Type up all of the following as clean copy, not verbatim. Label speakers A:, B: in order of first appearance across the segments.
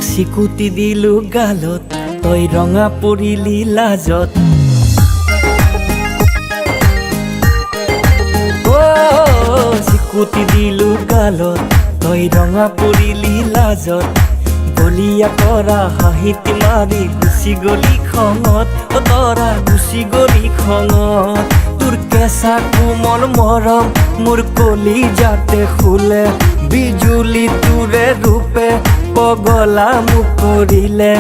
A: চিকুটি দিলো গালত তই ৰঙা পৰিলি লাজত চিকুটি দিলো গালত তই ৰঙা পৰিলি লাজত বলিয়া কৰা হাঁহিত মাৰি গুচি গলি খঙত তৰা গুচি গলি খঙত তোৰ কেঁচা কোমল মৰম মোৰ কলি যাতে খুলে বিজুলি তোৰে ৰূপে পগলা মোক কৰিলে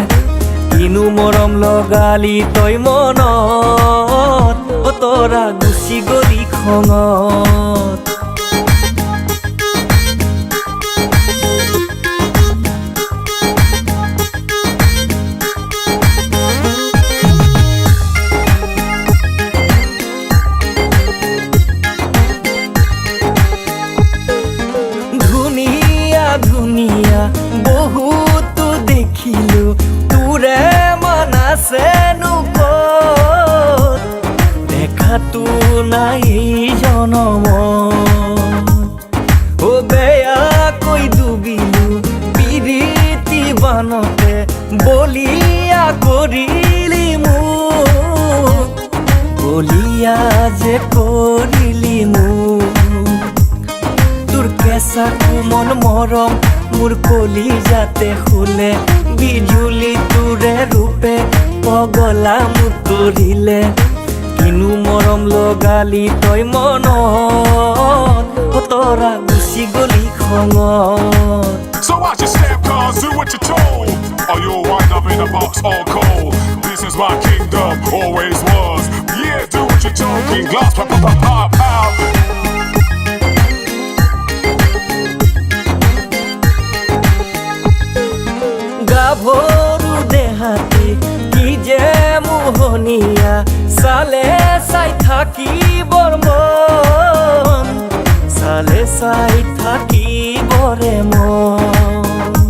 A: কিনো মৰম লগালি তই মনত তৰা গুচি গলি খঙত ধুনীয়া বহুতো দেখিলো তোৰে মন আছেনো ক'ত দেখাতো নাই জনমত বেয়াকৈ ডুবিলো পিৰিতি বানতে বলিয়া কৰিলি মোক বলিয়া যে কৰিলি মোক তোৰ কেঁচা কোমল মৰম মোৰ কলি যাতে খুলে বিজুলি তোৰে ৰূপে পগলা মোক কৰিলে কিনো মৰম লগালি তই মনত তৰা গুচি গলি খঙত
B: So watch your step, cuz do what you're told. Or you'll wind up in a box all cold. This is my kingdom, always was. Yeah, do what you're told. King glass, pop, pop, pop, pop, pop.
A: গাভৰু দেহাতি কি যে মোহনীয়া চালে চাই থাকিবৰ মন চালে চাই থাকিবৰে মন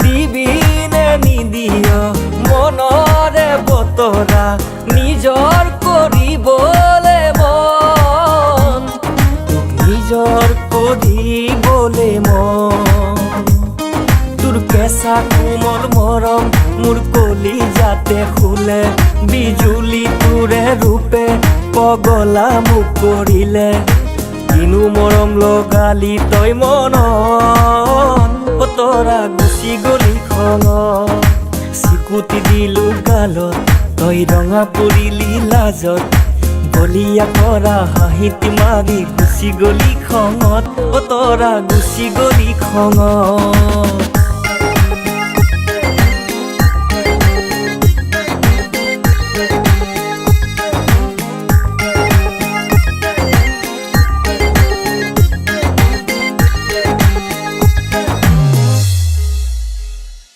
A: দিবিনে নিদিয় মনৰে বতৰা নিজৰ কৰিবলে মন নিজৰ কৰিবলে মন তোৰ কেঁচা কোমল মৰম মোৰ কলি যাতে খুলে বিজুলি তোৰে ৰূপে পগলা মোক কৰিলে কিনো মৰম লগালি তই মনত তৰা গুচি গলি খঙত চিকুটি দিলো গালত তই ৰঙা পৰিলি লাজত বলিয়া কৰা হাঁহিত মাৰি গুচি গলি খঙত তৰা গুচি গলি খঙত